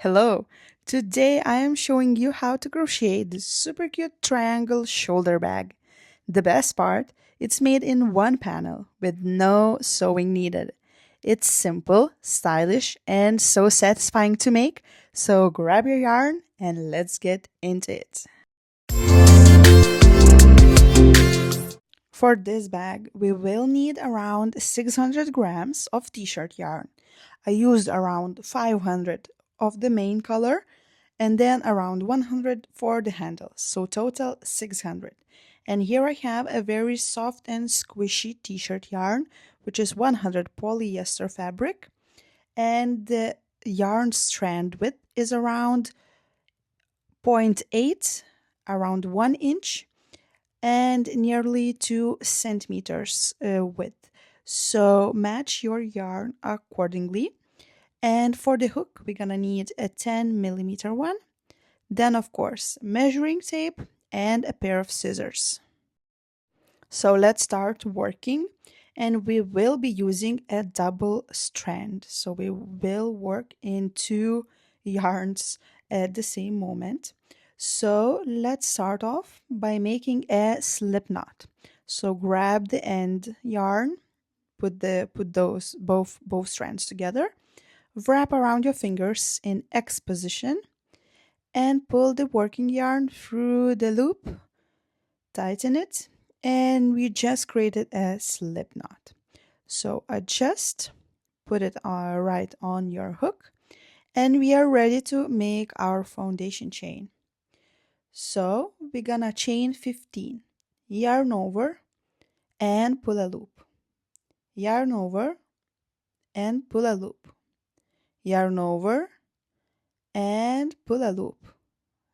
Hello! Today I am showing you how to crochet this super cute triangle shoulder bag. The best part, it's made in one panel with no sewing needed. It's simple, stylish, and so satisfying to make, so grab your yarn and let's get into it. For this bag, we will need around 600 grams of t-shirt yarn. I used around 500 of the main color and then around 100 for the handles, so total 600. And here I have a very soft and squishy t-shirt yarn, which is 100 polyester fabric, and the yarn strand width is around zero point 0.8, around 1 inch, and nearly 2 centimeters width. So match your yarn accordingly. And for the hook, we're gonna need a 10 millimeter one. Then, of course, measuring tape and a pair of scissors. So let's start working, and we will be using a double strand. So we will work in two yarns at the same moment. So let's start off by making a slip knot. So grab the end yarn, put those both strands together, wrap around your fingers in X position, and pull the working yarn through the loop, tighten it, and we just created a slip knot. So adjust, put it right on your hook, and we are ready to make our foundation chain. So we're gonna chain 15, yarn over and pull a loop, yarn over and pull a loop, yarn over and pull a loop.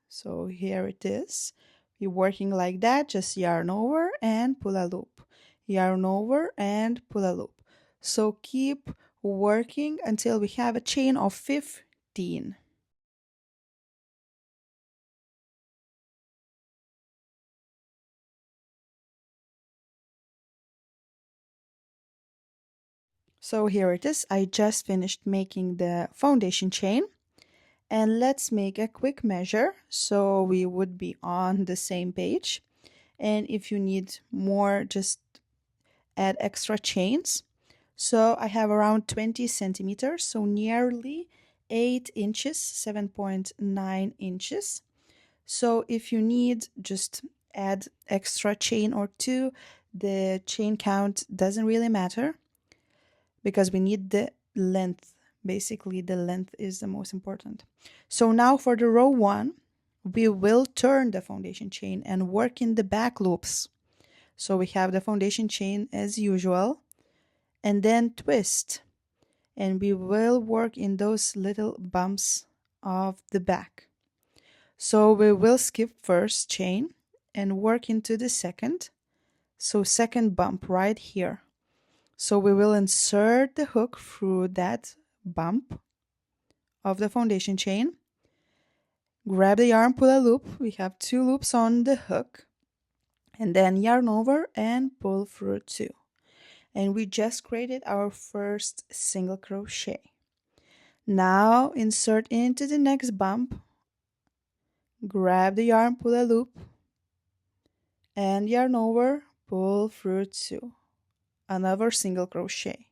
So here it is. You're working like that, just yarn over and pull a loop, yarn over and pull a loop. So keep working until we have a chain of 15. So here it is. I just finished making the foundation chain. And let's make a quick measure so we would be on the same page. And if you need more, just add extra chains. So I have around 20 centimeters, so nearly 8 inches, 7.9 inches. So if you need, just add extra chain or two. The chain count doesn't really matter because we need the length. Basically, the length is the most important. So now for the row 1, we will turn the foundation chain and work in the back loops. So we have the foundation chain as usual, and then twist, and we will work in those little bumps of the back. So we will skip first chain and work into the second. So second bump right here. So we will insert the hook through that bump of the foundation chain. Grab the yarn, pull a loop. We have 2 loops on the hook, and then yarn over and pull through 2. And we just created our first single crochet. Now insert into the next bump, grab the yarn, pull a loop, and yarn over, pull through 2. Another single crochet.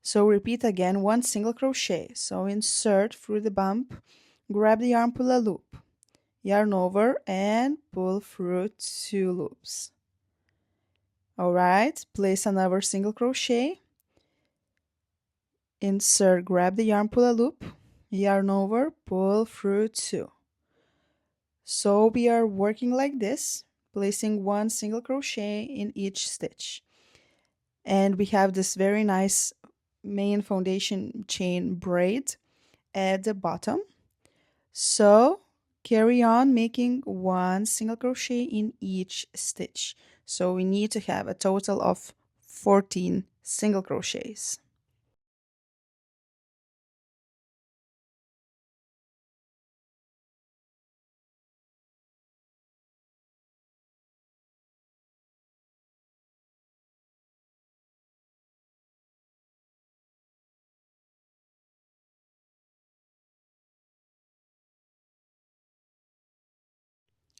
So repeat again 1 single crochet. So insert through the bump, grab the yarn, pull a loop, yarn over, and pull through 2 loops. Alright, place another single crochet, insert, grab the yarn, pull a loop, yarn over, pull through 2. So we are working like this, placing 1 single crochet in each stitch. And we have this very nice main foundation chain braid at the bottom. So carry on making 1 single crochet in each stitch. So we need to have a total of 14 single crochets.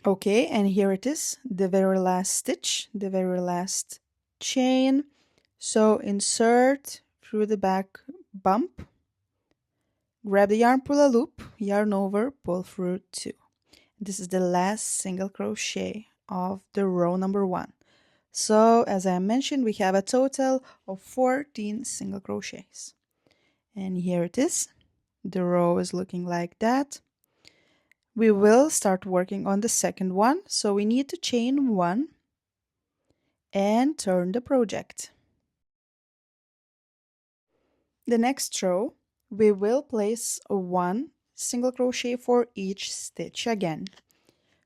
Okay, and here it is, the very last stitch, the very last chain. So insert through the back bump, grab the yarn, pull a loop, yarn over, pull through 2. This is the last single crochet of the row number 1. So as I mentioned, we have a total of 14 single crochets. And here it is. The row is looking like that. We will start working on the second one, so we need to chain 1 and turn the project. The next row, we will place 1 single crochet for each stitch again.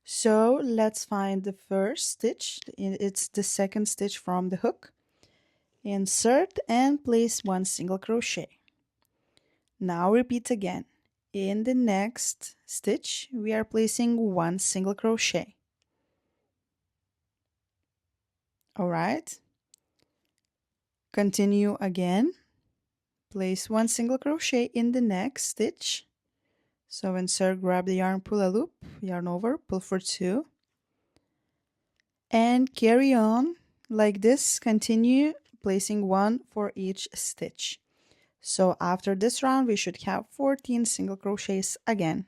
So let's find the first stitch. It's the second stitch from the hook. Insert and place 1 single crochet. Now repeat again. In the next stitch, we are placing 1 single crochet. All right. Continue again. Place 1 single crochet in the next stitch. So insert, grab the yarn, pull a loop, yarn over, pull for 2. And carry on like this. Continue placing 1 for each stitch. So after this round, we should have 14 single crochets again.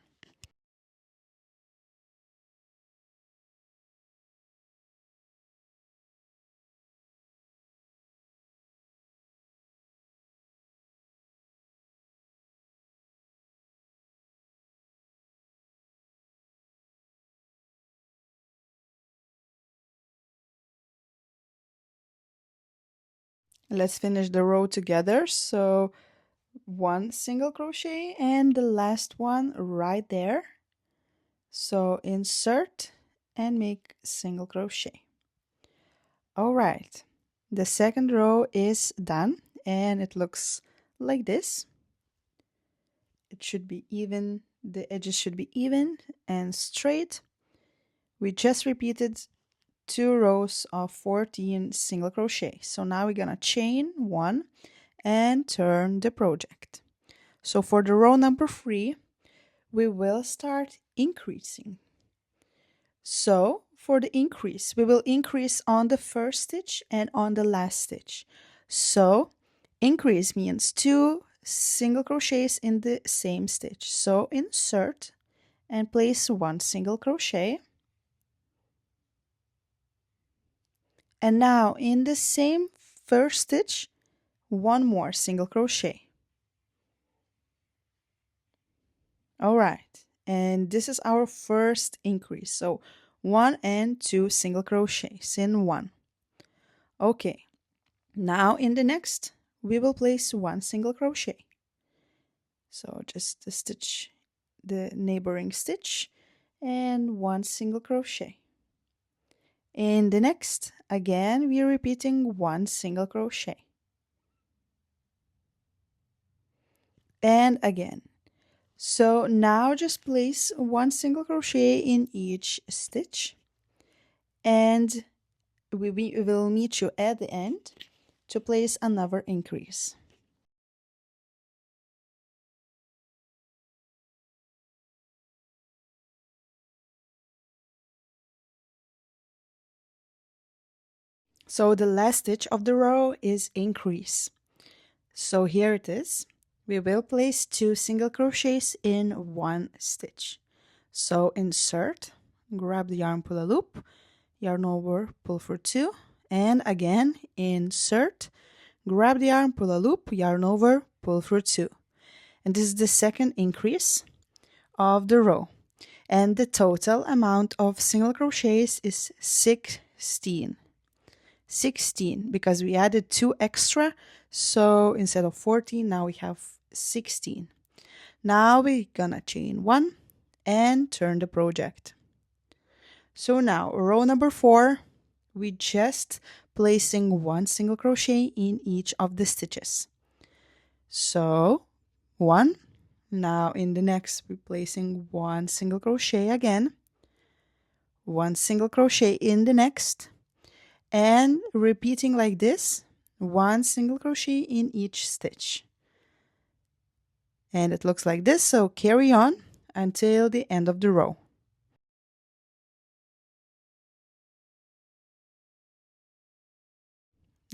Let's finish the row together. So 1 single crochet and the last one right there. So insert and make single crochet. All right, the second row is done and it looks like this. It should be even, the edges should be even and straight. We just repeated 2 rows of 14 single crochet. So now we're gonna chain 1 and turn the project. So for the row number 3, we will start increasing. So for the increase, we will increase on the first stitch and on the last stitch. So increase means 2 single crochets in the same stitch. So insert and place 1 single crochet. And now in the same first stitch, 1 more single crochet. All right, and this is our first increase. So 1 and 2 single crochets in 1. Okay, now in the next, we will place 1 single crochet. So just stitch the neighboring stitch and 1 single crochet. In the next, again, we are repeating 1 single crochet. And again. So now just place 1 single crochet in each stitch, and we will meet you at the end to place another increase. So the last stitch of the row is increase. So here it is. We will place 2 single crochets in 1 stitch. So insert, grab the yarn, pull a loop, yarn over, pull for 2, and again insert, grab the yarn, pull a loop, yarn over, pull for 2. And this is the second increase of the row. And the total amount of single crochets is 16. 16 because we added 2 extra, so instead of 14 now we have 16. Now we're gonna chain 1 and turn the project. So now row number 4, we just placing 1 single crochet in each of the stitches. So 1. Now in the next we're placing 1 single crochet again, 1 single crochet in the next, and repeating like this, 1 single crochet in each stitch. And it looks like this, so carry on until the end of the row.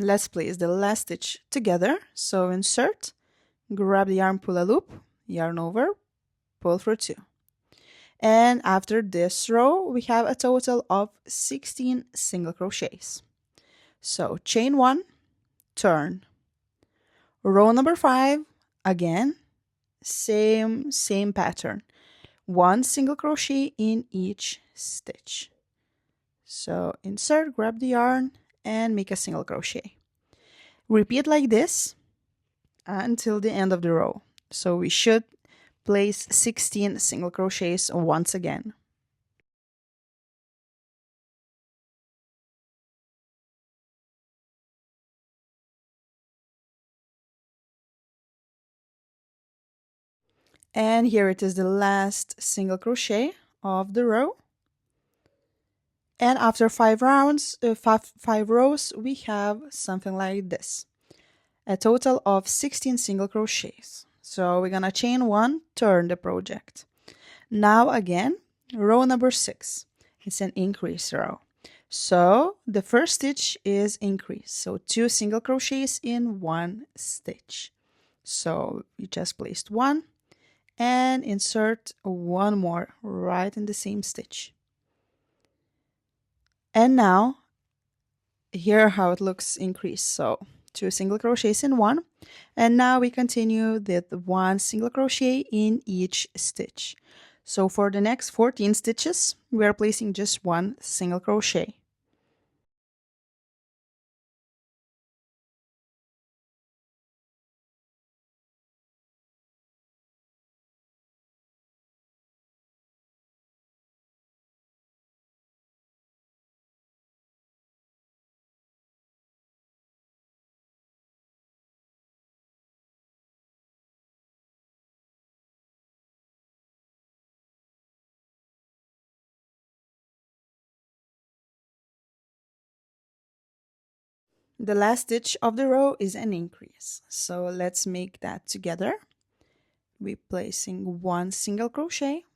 Let's place the last stitch together. So insert, grab the yarn, pull a loop, yarn over, pull through 2. And after this row, we have a total of 16 single crochets. So chain 1, turn. Row number 5, again, same pattern. 1 single crochet in each stitch. So insert, grab the yarn, and make a single crochet. Repeat like this until the end of the row. So we should place 16 single crochets once again. And here it is, the last single crochet of the row. And after 5 rounds, 5 rows, we have something like this. A total of 16 single crochets. So we're gonna chain 1, turn the project. Now again, row number 6. It's an increase row. So the first stitch is increase. So 2 single crochets in 1 stitch. So we just placed 1 and insert 1 more right in the same stitch. And now here how it looks increase. So 2 single crochets in 1, and now we continue with 1 single crochet in each stitch. So for the next 14 stitches, we are placing just 1 single crochet. The last stitch of the row is an increase. So let's make that together. We're placing 1 single crochet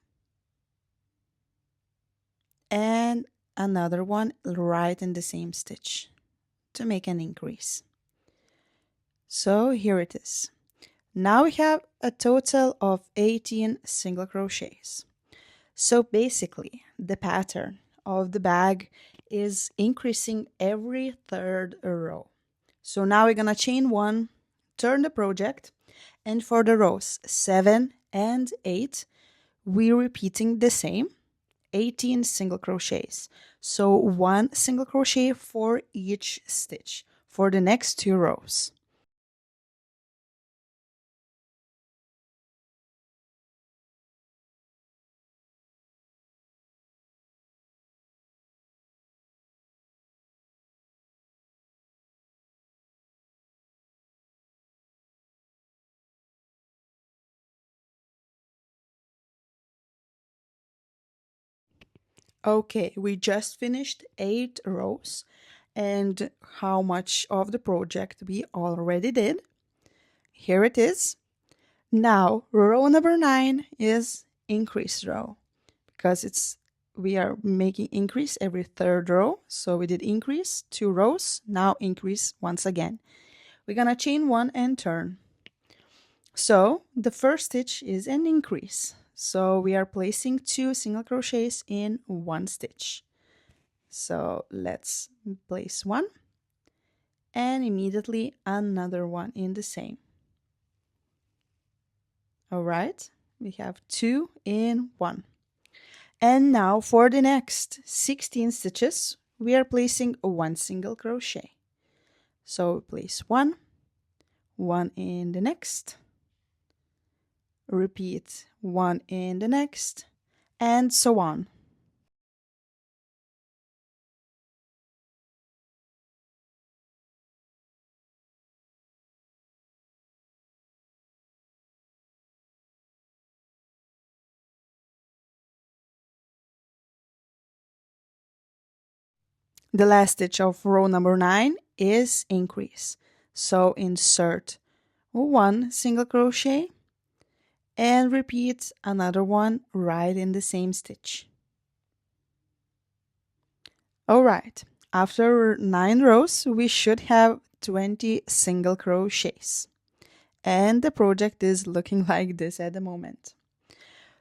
and another one right in the same stitch to make an increase. So here it is. Now we have a total of 18 single crochets. So basically, the pattern of the bag is increasing every 3rd row. So now we're gonna chain 1, turn the project, and for the rows 7 and 8, we're repeating the same 18 single crochets. So 1 single crochet for each stitch for the next 2 rows. Okay, we just finished 8 rows, and how much of the project we already did. Here it is. Now, row number 9 is increase row, because we are making increase every 3rd row. So we did increase 2 rows, now increase once again. We're gonna chain 1 and turn. So the first stitch is an increase. So we are placing 2 single crochets in 1 stitch. So let's place 1 and immediately another one in the same. All right, we have 2 in 1. And now for the next 16 stitches, we are placing 1 single crochet. So place 1, 1 in the next, repeat 1 in the next, and so on. The last stitch of row number 9 is increase. So insert 1 single crochet and repeat another one right in the same stitch. All right, After 9 rows, we should have 20 single crochets. And the project is looking like this at the moment.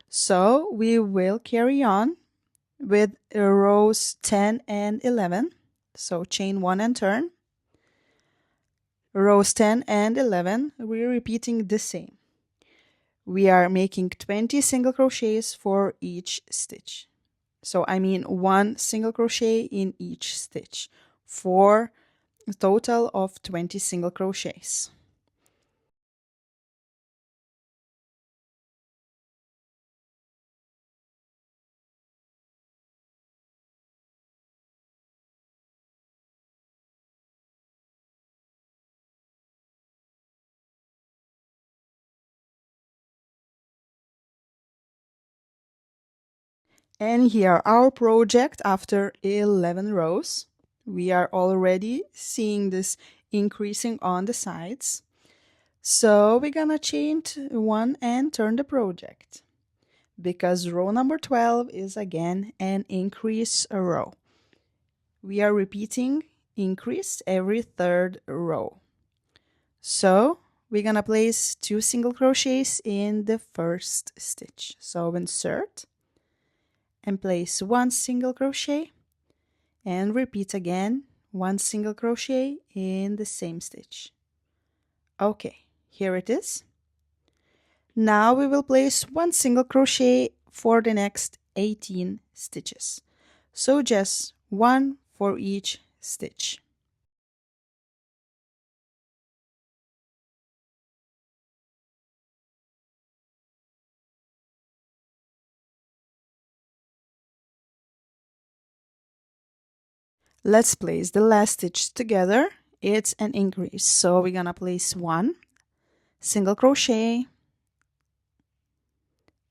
So we will carry on with rows 10 and 11. So chain 1 and turn. Rows 10 and 11, we're repeating the same. We are making 20 single crochets for each stitch. So I mean 1 single crochet in each stitch for a total of 20 single crochets. And here our project after 11 rows. We are already seeing this increasing on the sides. So we're gonna chain 1 and turn the project, because row number 12 is again an increase row. We are repeating increase every third row. So we're gonna place 2 single crochets in the first stitch. So insert and place 1 single crochet and repeat again 1 single crochet in the same stitch. Okay, here it is. Now we will place 1 single crochet for the next 18 stitches. So just 1 for each stitch. Let's place the last stitch together. It's an increase, so we're gonna place 1 single crochet,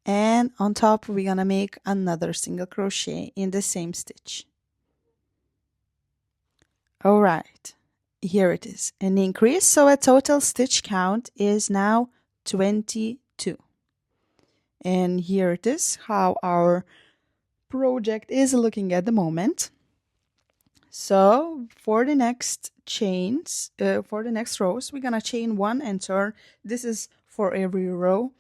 and on top we're gonna make another single crochet in the same stitch. All right, here it is, an increase, so a total stitch count is now 22. And here it is how our project is looking at the moment. So for the next chains, for the next rows, we're gonna chain 1 and turn. This is for every row.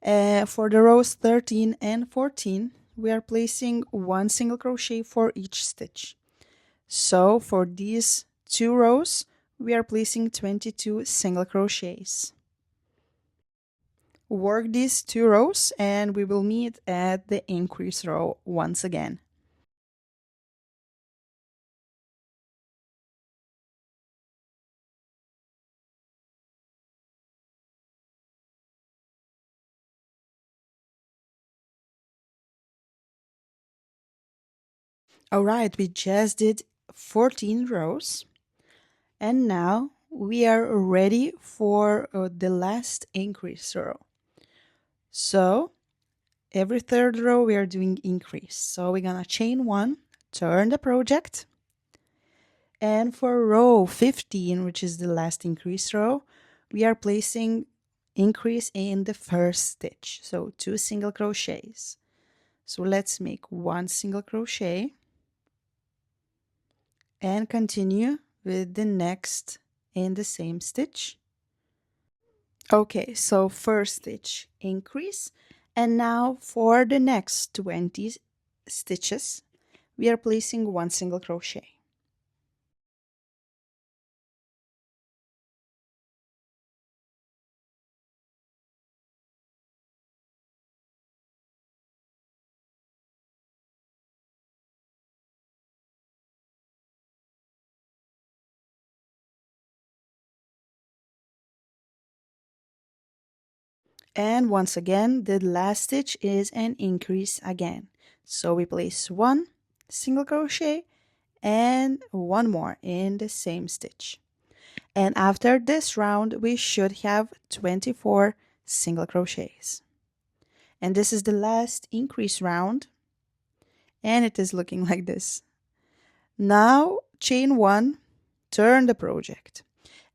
For the rows 13 and 14, we are placing 1 single crochet for each stitch. So for these 2 rows, we are placing 22 single crochets. Work these 2 rows and we will meet at the increase row once again. All right, we just did 14 rows and now we are ready for the last increase row. So every third row we are doing increase. So we're gonna chain 1, turn the project, and for row 15, which is the last increase row, we are placing increase in the first stitch. So 2 single crochets. So let's make 1 single crochet and continue with the next in the same stitch. Okay, so first stitch increase, and now for the next 20 stitches we are placing 1 single crochet. And once again, the last stitch is an increase again. So we place 1 single crochet and 1 more in the same stitch. And after this round, we should have 24 single crochets. And this is the last increase round. And it is looking like this. Now chain 1, turn the project.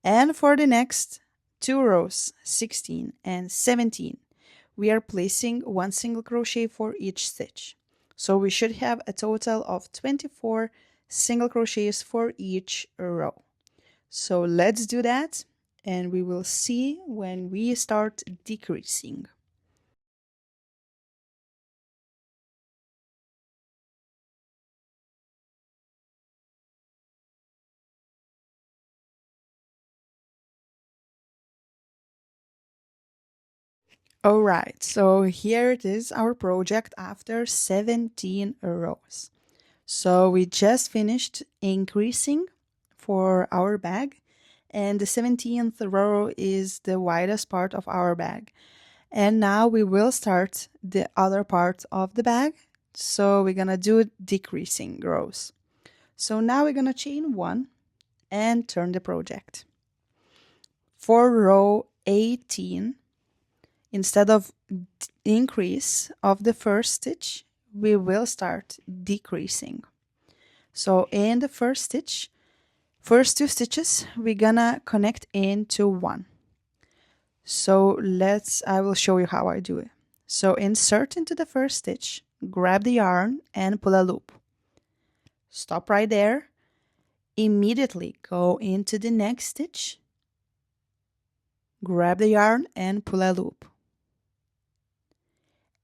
And for the next 2 rows, 16 and 17, we are placing 1 single crochet for each stitch. So we should have a total of 24 single crochets for each row. So let's do that, and we will see when we start decreasing. All right, so here it is, our project after 17 rows. So we just finished increasing for our bag, and the 17th row is the widest part of our bag. And now we will start the other part of the bag. So we're gonna do decreasing rows. So now we're gonna chain one and turn the project. For row 18, instead of increase of the first stitch, we will start decreasing. So in the first stitch, first two stitches, we're gonna connect into one. So I will show you how I do it. So insert into the first stitch, grab the yarn and pull a loop. Stop right there. Immediately go into the next stitch, grab the yarn and pull a loop.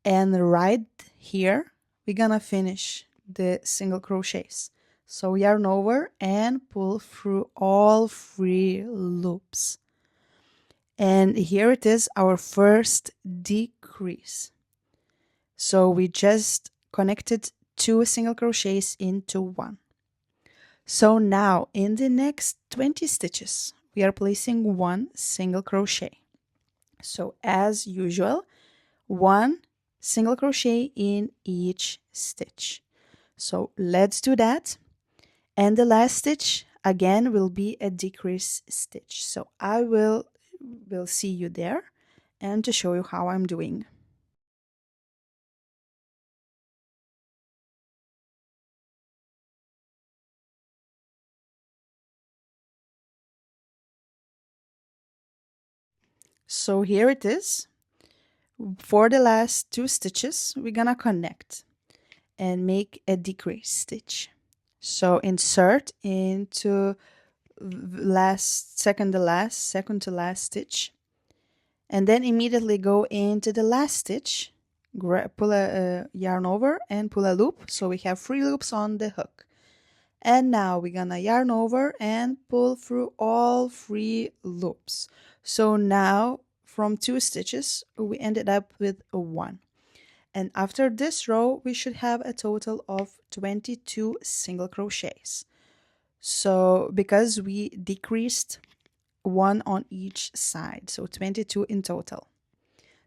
And right here, we're gonna finish the single crochets. So yarn over and pull through all 3 loops. And here it is, our first decrease. So we just connected 2 single crochets into one. So now in the next 20 stitches, we are placing 1 single crochet. So as usual, 1 single crochet in each stitch. So let's do that. And the last stitch again will be a decrease stitch. So I will see you there and to show you how I'm doing. So here it is. For the last 2 stitches, we're gonna connect and make a decrease stitch. So insert into second to last stitch, and then immediately go into the last stitch, pull a yarn over and pull a loop. So we have 3 loops on the hook. And now we're gonna yarn over and pull through all 3 loops. So now from 2 stitches, we ended up with a 1. And after this row, we should have a total of 22 single crochets. So because we decreased 1 on each side, so 22 in total.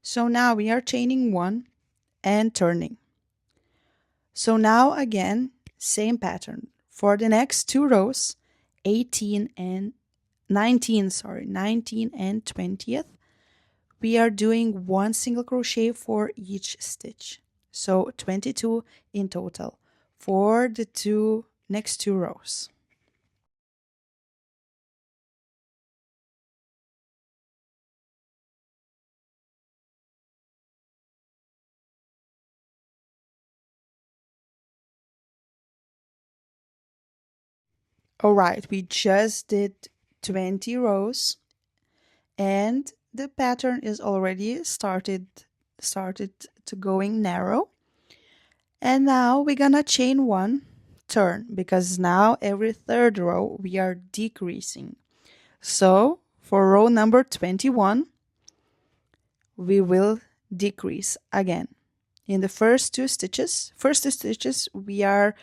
So now we are chaining 1 and turning. So now again, same pattern. For the next 2 rows, 19 and 20th, we are doing 1 single crochet for each stitch. So 22 in total for the next 2 rows. All right, we just did 20 rows and the pattern is already started to going narrow. And now we're gonna chain 1, turn, because now every 3rd row we are decreasing. So for row number 21, we will decrease again. In the first two stitches, we are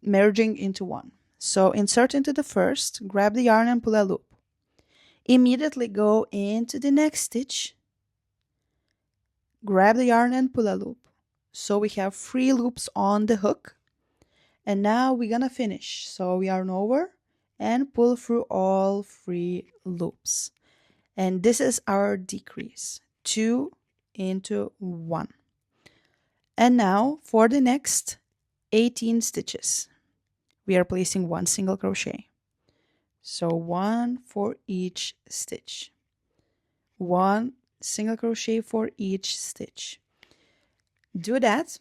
merging into one. So insert into the first, grab the yarn and pull a loop. Immediately go into the next stitch, grab the yarn and pull a loop. So we have 3 loops on the hook. And now we're gonna finish. So we yarn over and pull through all 3 loops. And this is our decrease, 2 into 1. And now for the next 18 stitches, we are placing 1 single crochet. So 1 for each stitch. 1 single crochet for each stitch. Do that,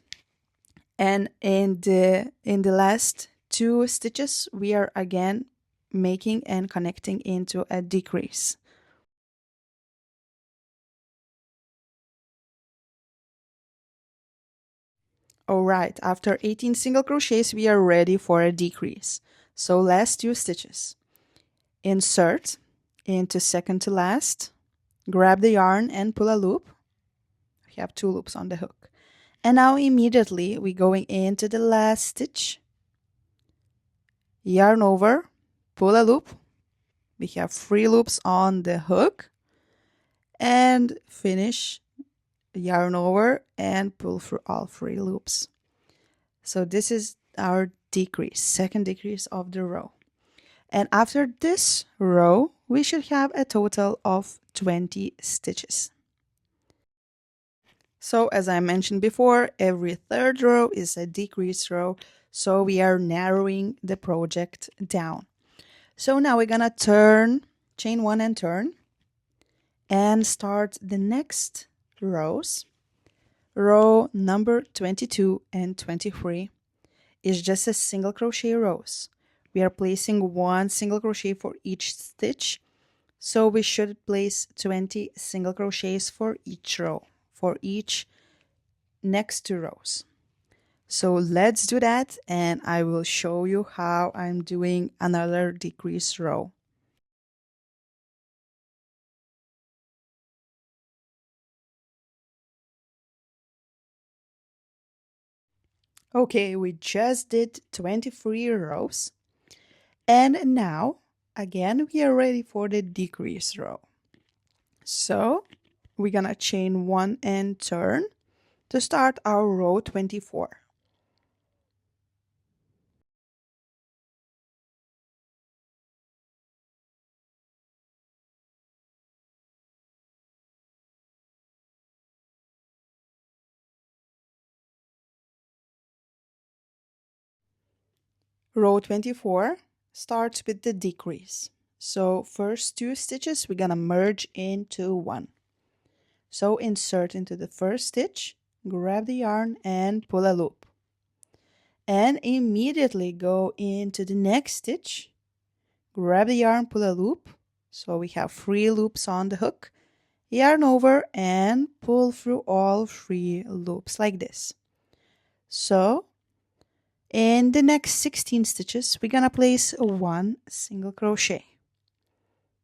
and in the last 2 stitches, we are again making and connecting into a decrease. Alright, after 18 single crochets, we are ready for a decrease. So last 2 stitches. Insert into second to last, grab the yarn and pull a loop. We have 2 loops on the hook. And now immediately we're going into the last stitch, yarn over, pull a loop. We have 3 loops on the hook, and finish, yarn over and pull through all 3 loops. So this is our decrease, second decrease of the row. And after this row, we should have a total of 20 stitches. So as I mentioned before, every third row is a decrease row, so we are narrowing the project down. So now we're gonna turn, chain 1 and turn, and start the next rows. Row number 22 and 23 is just a single crochet rows. We are placing 1 single crochet for each stitch, so we should place 20 single crochets for each row, for each next 2 rows. So let's do that, and I will show you how I'm doing another decrease row. Okay, we just did 23 rows, and now again we are ready for the decrease row. So we're gonna chain 1 and turn to start our row 24. Row 24 starts with the decrease. So first 2 stitches we're gonna merge into 1. So insert into the first stitch, grab the yarn and pull a loop. And immediately go into the next stitch, grab the yarn, pull a loop. So we have 3 loops on the hook, yarn over and pull through all 3 loops like this. So in the next 16 stitches, we're gonna place 1 single crochet.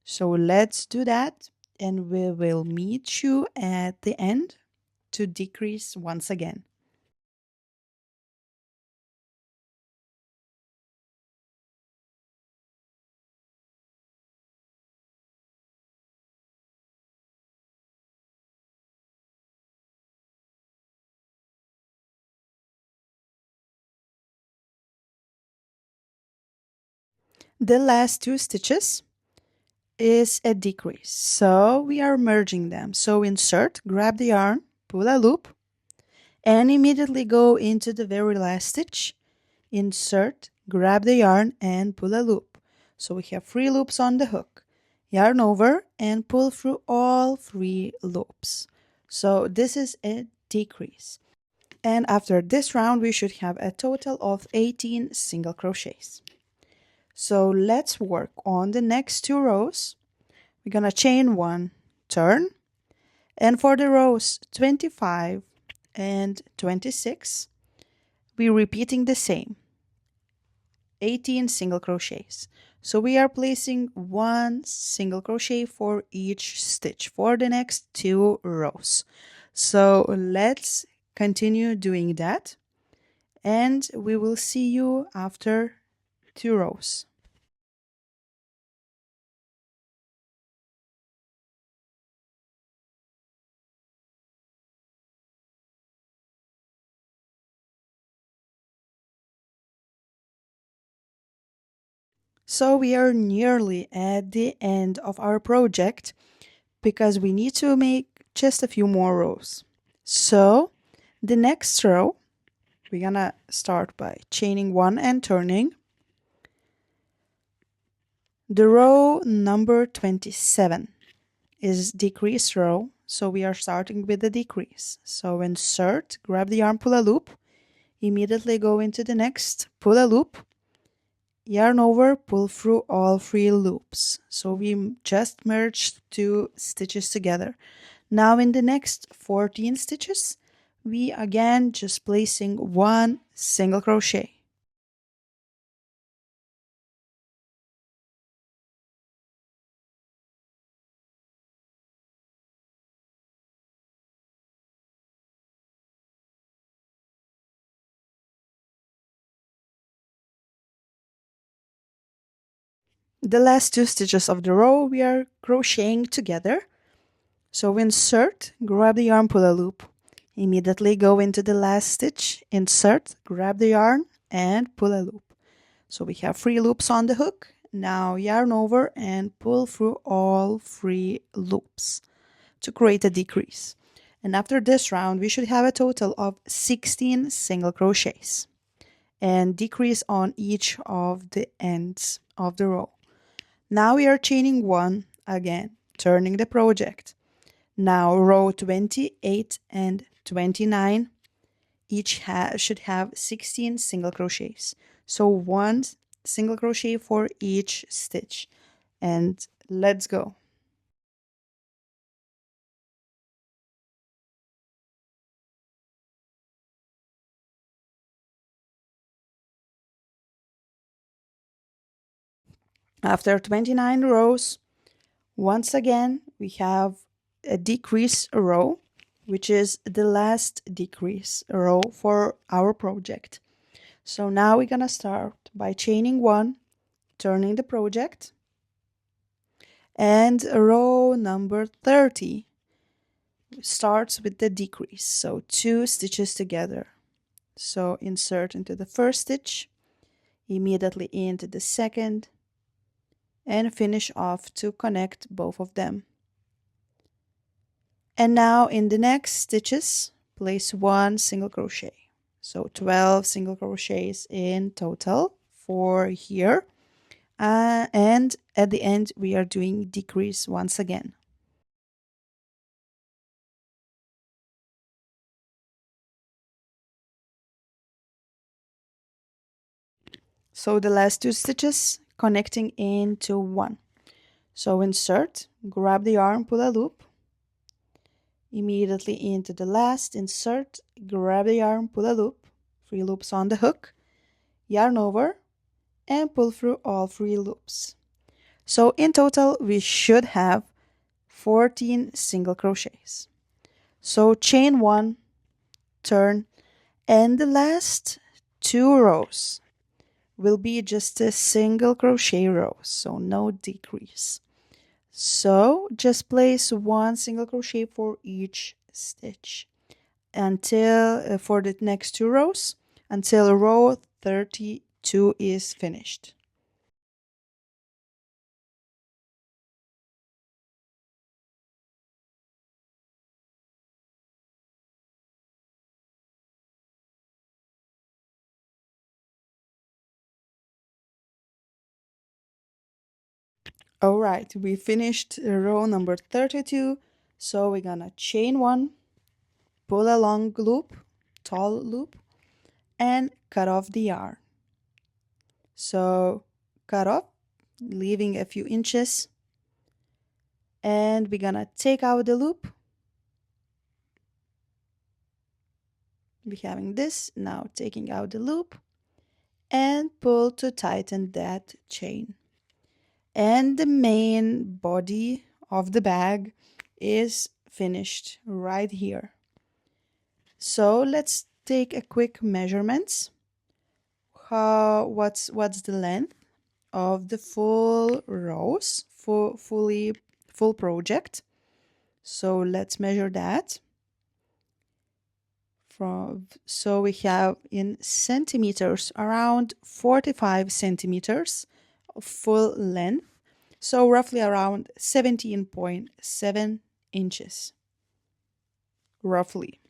So let's do that, and we will meet you at the end to decrease once again. The last 2 stitches is a decrease, so we are merging them. So insert, grab the yarn, pull a loop, and immediately go into the very last stitch, insert, grab the yarn and pull a loop. So we have 3 loops on the hook, yarn over and pull through all 3 loops. So this is a decrease. And after this round we should have a total of 18 single crochets. So let's work on the next 2 rows. We're gonna chain 1, turn, and for the rows 25 and 26, we're repeating the same, 18 single crochets. So we are placing 1 single crochet for each stitch for the next 2 rows. So let's continue doing that, and we will see you after 2 rows. So we are nearly at the end of our project because we need to make just a few more rows. So the next row, we're gonna start by chaining 1 and turning. The row number 27 is decrease row, so we are starting with the decrease. So insert, grab the yarn, pull a loop, immediately go into the next, pull a loop, yarn over, pull through all 3 loops. So we just merged 2 stitches together. Now in the next 14 stitches, we again just placing 1 single crochet. The last 2 stitches of the row we are crocheting together. So insert, grab the yarn, pull a loop. Immediately go into the last stitch, insert, grab the yarn, and pull a loop. So we have 3 loops on the hook. Now yarn over and pull through all 3 loops to create a decrease. And after this round, we should have a total of 16 single crochets and decrease on each of the ends of the row. Now we are chaining 1 again, turning the project. Now row 28 and 29 each should have 16 single crochets. So 1 single crochet for each stitch. And let's go. After 29 rows, once again, we have a decrease row, which is the last decrease row for our project. So now we're gonna start by chaining 1, turning the project, and row number 30 starts with the decrease, so 2 stitches together. So insert into the first stitch, immediately into the second, and finish off to connect both of them. And now in the next stitches, place 1 single crochet. So 12 single crochets in total for here. And at the end, we are doing decrease once again. So the last 2 stitches connecting into 1. So insert, grab the yarn, pull a loop, immediately into the last, insert, grab the yarn, pull a loop, 3 loops on the hook, yarn over, and pull through all 3 loops. So in total, we should have 14 single crochets. So chain 1, turn, and the last 2 rows will be just a single crochet row, so no decrease. So just place 1 single crochet for each stitch until for the next 2 rows until row 32 is finished. All right, we finished row number 32. So we're gonna chain 1, pull a long loop, tall loop, and cut off the yarn. So cut off, leaving a few inches, and we're gonna take out the loop. We're having this, now taking out the loop, and pull to tighten that chain. And the main body of the bag is finished right here. So let's take a quick measurements. What's the length of the full rows, full project? So let's measure that. So we have in centimeters around 45 centimeters of full length, so roughly around 17.7 inches, roughly.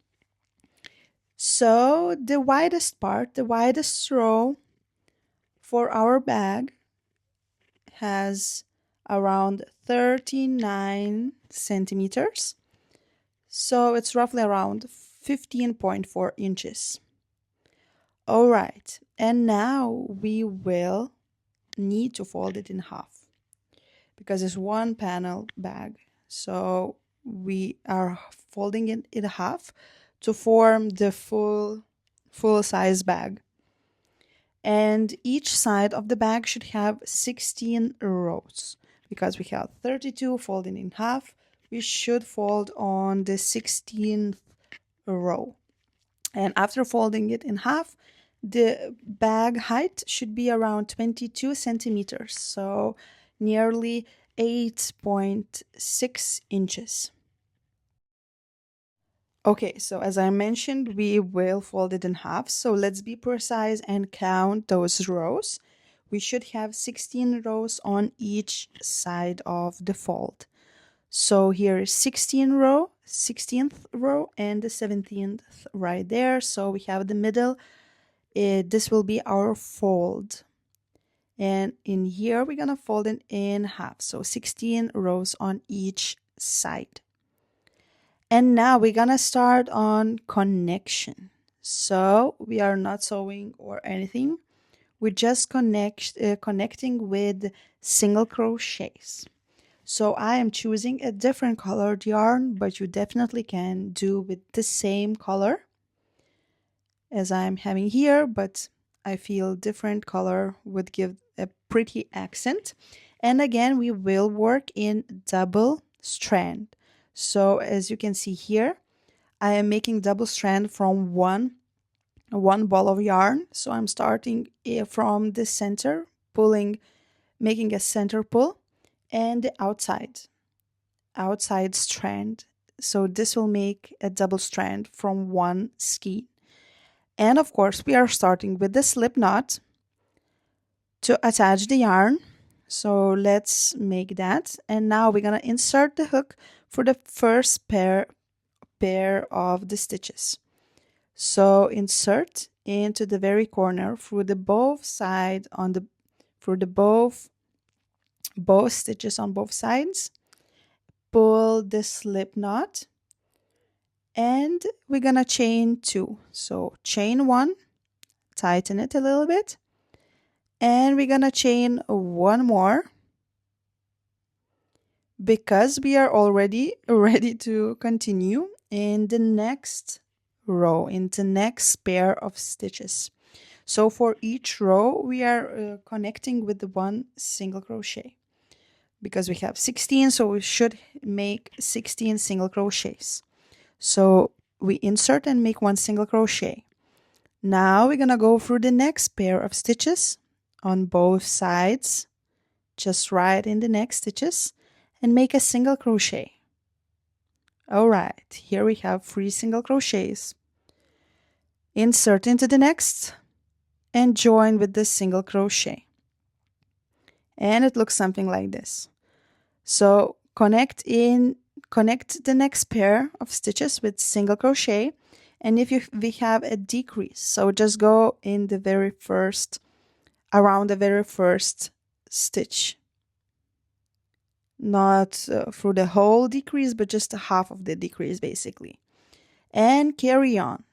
So the widest part, the widest row for our bag has around 39 centimeters, so it's roughly around 15.4 inches. All right, and now we will need to fold it in half because it's one panel bag. So we are folding it in half to form the full size bag. And each side of the bag should have 16 rows. Because we have 32 folding in half, we should fold on the 16th row. And after folding it in half, the bag height should be around 22 centimeters, so nearly 8.6 inches. Okay, so as I mentioned, we will fold it in half. So let's be precise and count those rows. We should have 16 rows on each side of the fold. So here is 16th row, and the 17th right there. So we have the middle. This will be our fold. And in here, we're gonna fold it in half. So 16 rows on each side. And now we're gonna start on connection. So we are not sewing or anything. We're just connecting with single crochets. So I am choosing a different colored yarn, but you definitely can do with the same color as I'm having here, but I feel different color would give a pretty accent. And again, we will work in double strand. So as you can see here, I am making double strand from one ball of yarn. So I'm starting from the center, making a center pull, and the outside strand. So this will make a double strand from one skein. And of course, we are starting with the slip knot to attach the yarn. So let's make that. And now we're gonna insert the hook for the first pair of the stitches. So insert into the very corner through the both side through the both stitches on both sides. Pull the slip knot, and we're gonna chain 2. So chain 1, tighten it a little bit, and we're gonna chain 1 more because we are already ready to continue in the next row, in the next pair of stitches. So for each row, we are connecting with the one single crochet because we have 16, so we should make 16 single crochets. So we insert and make 1 single crochet. Now we're gonna go through the next pair of stitches on both sides, just right in the next stitches, and make a single crochet. All right, here we have 3 single crochets. Insert into the next and join with the single crochet. And it looks something like this. So connect the next pair of stitches with single crochet, and we have a decrease, so just go in the very first, around the very first stitch, not through the whole decrease, but just half of the decrease basically, and carry on,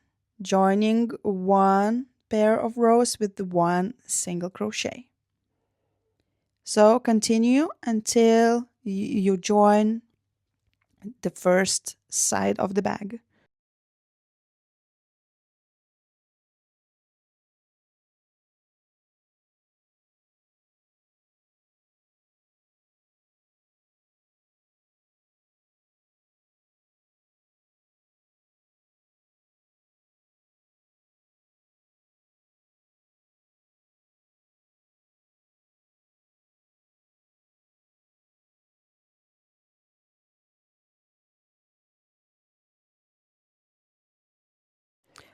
joining 1 pair of rows with the 1 single crochet. So continue until you join the first side of the bag.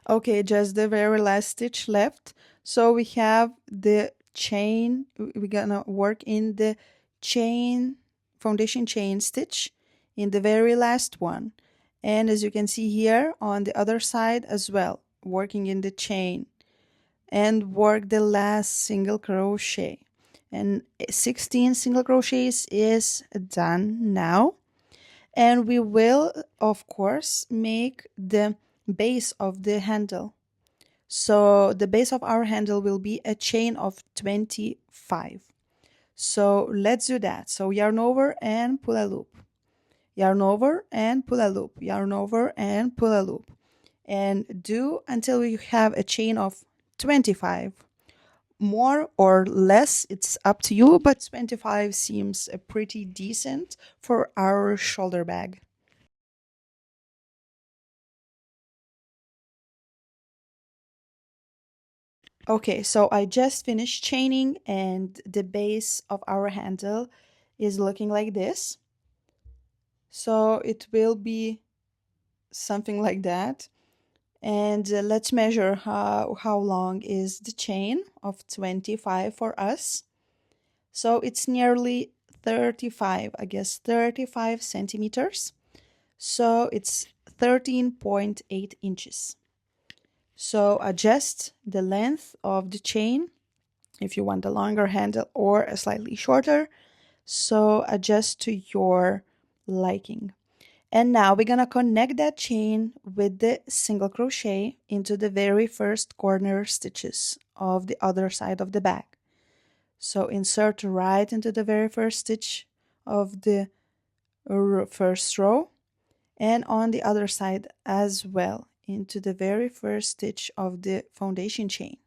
Okay, just the very last stitch left. So we have the chain, we're gonna work in the foundation chain stitch in the very last one. And as you can see here on the other side as well, working in the chain, and work the last single crochet. And 16 single crochets is done now. And we will, of course, make the base of the handle. So the base of our handle will be a chain of 25. So let's do that. So yarn over and pull a loop, yarn over and pull a loop, yarn over and pull a loop, and do until you have a chain of 25. More or less, it's up to you, but 25 seems pretty decent for our shoulder bag. Okay, so I just finished chaining and the base of our handle is looking like this. So it will be something like that. And let's measure how long is the chain of 25 for us. So it's nearly 35, I guess 35 centimeters. So it's 13.8 inches. So adjust the length of the chain if you want a longer handle or a slightly shorter. So adjust to your liking. And now we're gonna connect that chain with the single crochet into the very first corner stitches of the other side of the bag. So insert right into the very first stitch of the first row, and on the other side as well into the very first stitch of the foundation chain,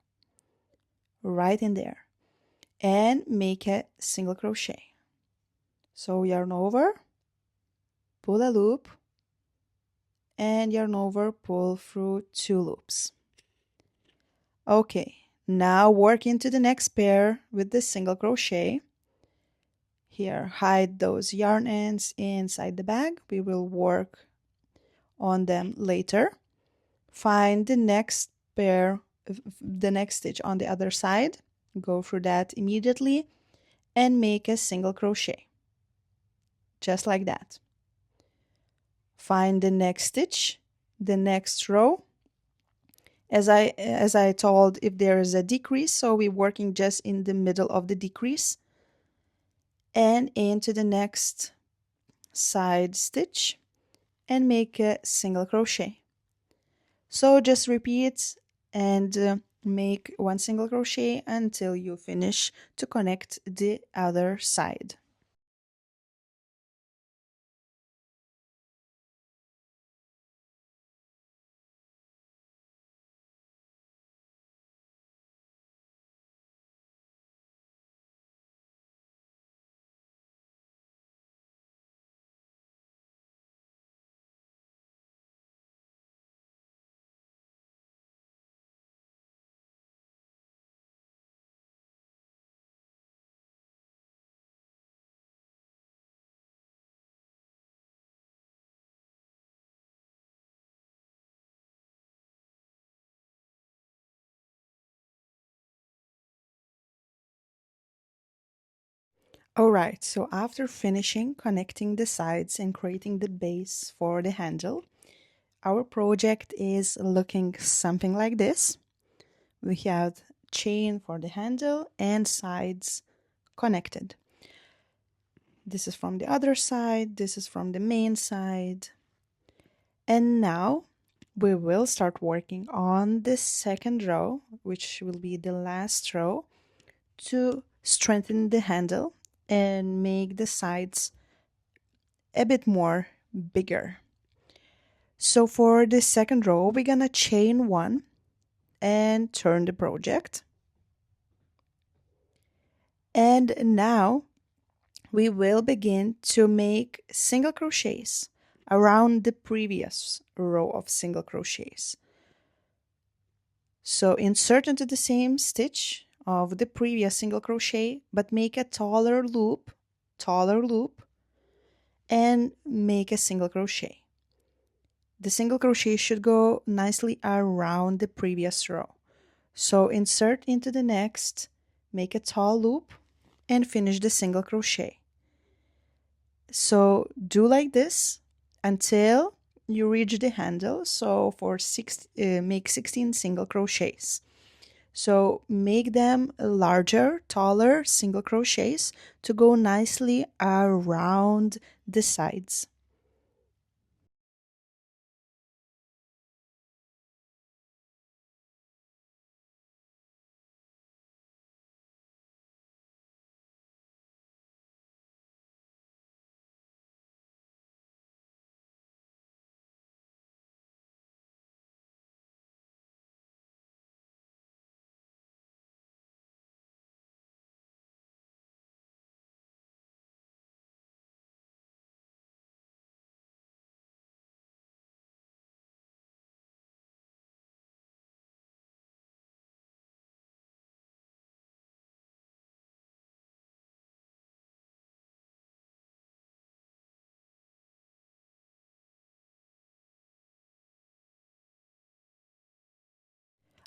right in there, and make a single crochet. So yarn over, pull a loop, and yarn over, pull through 2 loops. Okay, now work into the next pair with the single crochet. Here, hide those yarn ends inside the bag. We will work on them later. Find the next pair, the next stitch on the other side. Go through that immediately and make a single crochet. Just like that. Find the next stitch, the next row. As I told, if there is a decrease, so we're working just in the middle of the decrease, and into the next side stitch and make a single crochet. So just repeat and make one single crochet until you finish to connect the other side. Alright, so after finishing connecting the sides and creating the base for the handle, our project is looking something like this. We have chain for the handle and sides connected. This is from the other side, this is from the main side. And now we will start working on the second row, which will be the last row, to strengthen the handle and make the sides a bit more bigger. So for the second row, we're gonna chain one and turn the project. And now we will begin to make single crochets around the previous row of single crochets. So insert into the same stitch of the previous single crochet, but make a taller loop, and make a single crochet. The single crochet should go nicely around the previous row. So insert into the next, make a tall loop, and finish the single crochet. So do like this until you reach the handle. So for make 16 single crochets. So make them larger, taller single crochets to go nicely around the sides.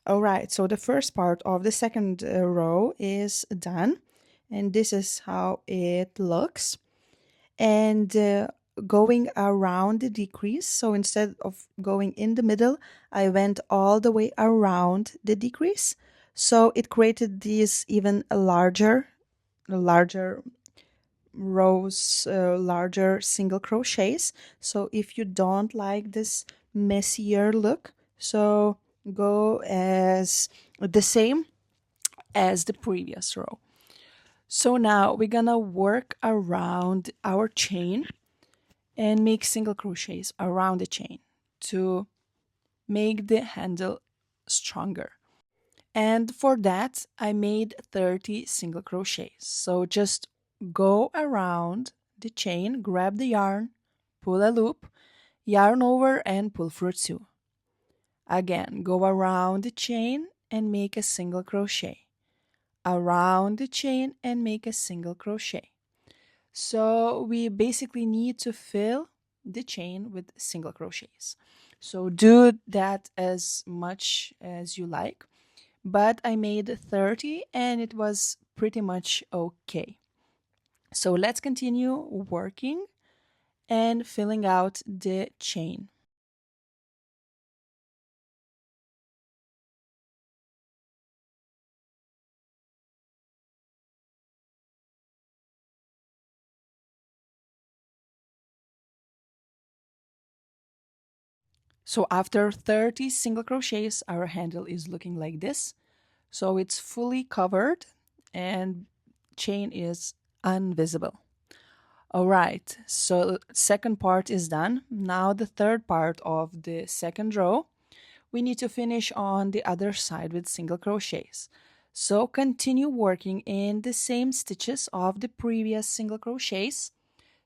All right, so the first part of the second row is done, and this is how it looks. And going around the decrease, so instead of going in the middle, I went all the way around the decrease. So it created these even larger rows, larger single crochets. So if you don't like this messier look, so go as the same as the previous row. So now we're gonna work around our chain and make single crochets around the chain to make the handle stronger. And for that, I made 30 single crochets. So just go around the chain, grab the yarn, pull a loop, yarn over, and pull through two. Again, go around the chain and make a single crochet. Around the chain and make a single crochet. So we basically need to fill the chain with single crochets. So do that as much as you like. But I made 30 and it was pretty much okay. So let's continue working and filling out the chain. So after 30 single crochets, our handle is looking like this. So it's fully covered and chain is invisible. All right, so second part is done. Now the third part of the second row, we need to finish on the other side with single crochets. So continue working in the same stitches of the previous single crochets.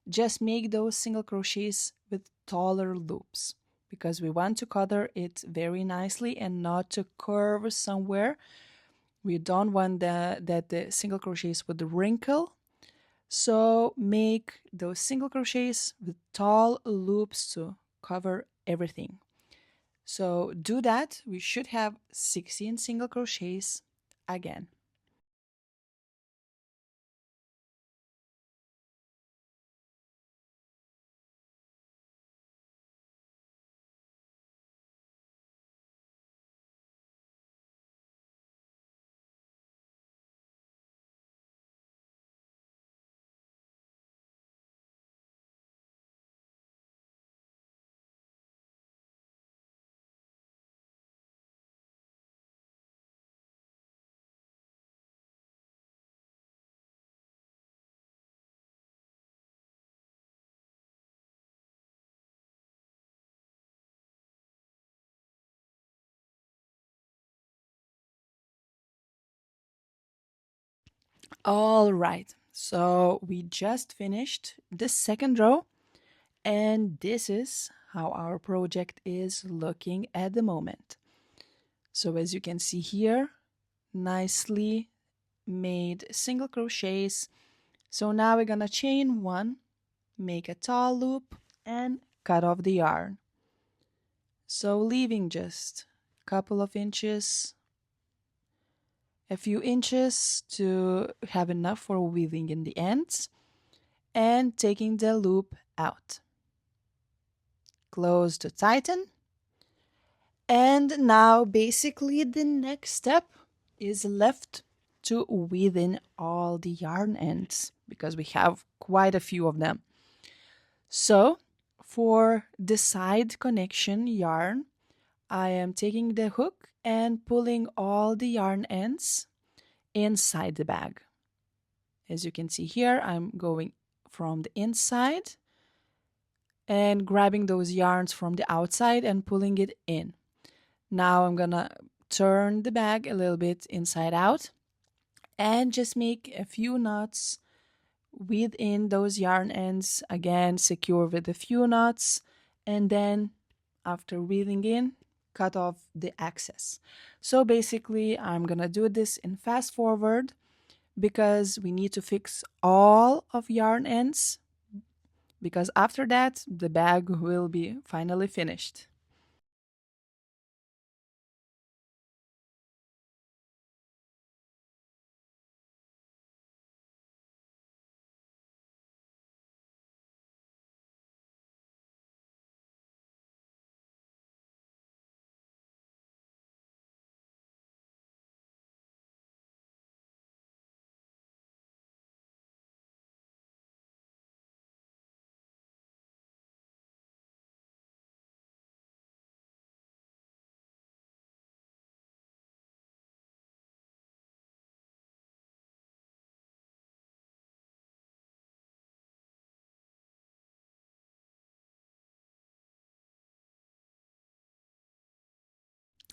Just make those single crochets with taller loops because we want to cover it very nicely and not to curve somewhere. We don't want that the single crochets would wrinkle. So make those single crochets with tall loops to cover everything. So do that. We should have 16 single crochets again. All right. So we just finished the second row, and this is how our project is looking at the moment. So as you can see here, nicely made single crochets. So now we're gonna chain one, make a tall loop, and cut off the yarn. So leaving just a couple of inches, a few inches to have enough for weaving in the ends, and taking the loop out. Close to tighten. And now basically the next step is left to weave in all the yarn ends because we have quite a few of them. So for the side connection yarn, I am taking the hook and pulling all the yarn ends inside the bag. As you can see here, I'm going from the inside and grabbing those yarns from the outside and pulling it in. Now I'm gonna turn the bag a little bit inside out and just make a few knots within those yarn ends. Again, secure with a few knots, and then after weaving in, cut off the excess. So basically, I'm gonna do this in fast forward because we need to fix all of yarn ends because after that, the bag will be finally finished.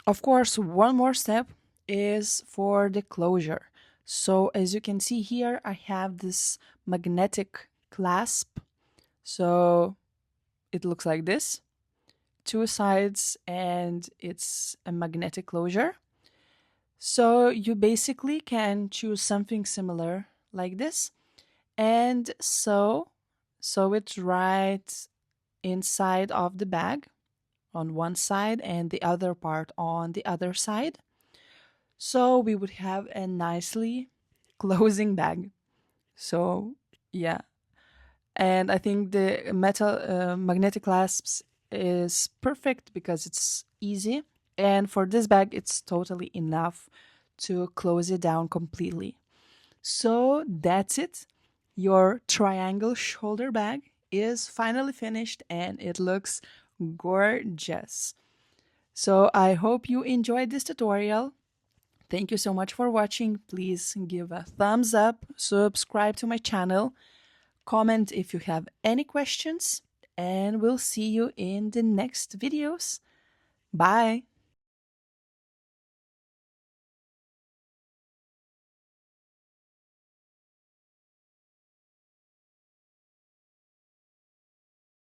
Of course, one more step is for the closure. So as you can see here, I have this magnetic clasp. So it looks like this, two sides, and it's a magnetic closure. So you basically can choose something similar like this and sew it right inside of the bag on one side and the other part on the other side. So we would have a nicely closing bag. So yeah, and I think the metal magnetic clasps is perfect because it's easy, and for this bag it's totally enough to close it down completely. So that's it. Your triangle shoulder bag is finally finished and it looks gorgeous. So I hope you enjoyed this tutorial. Thank you so much for watching. Please give a thumbs up, subscribe to my channel, comment if you have any questions, and we'll see you in the next videos. Bye!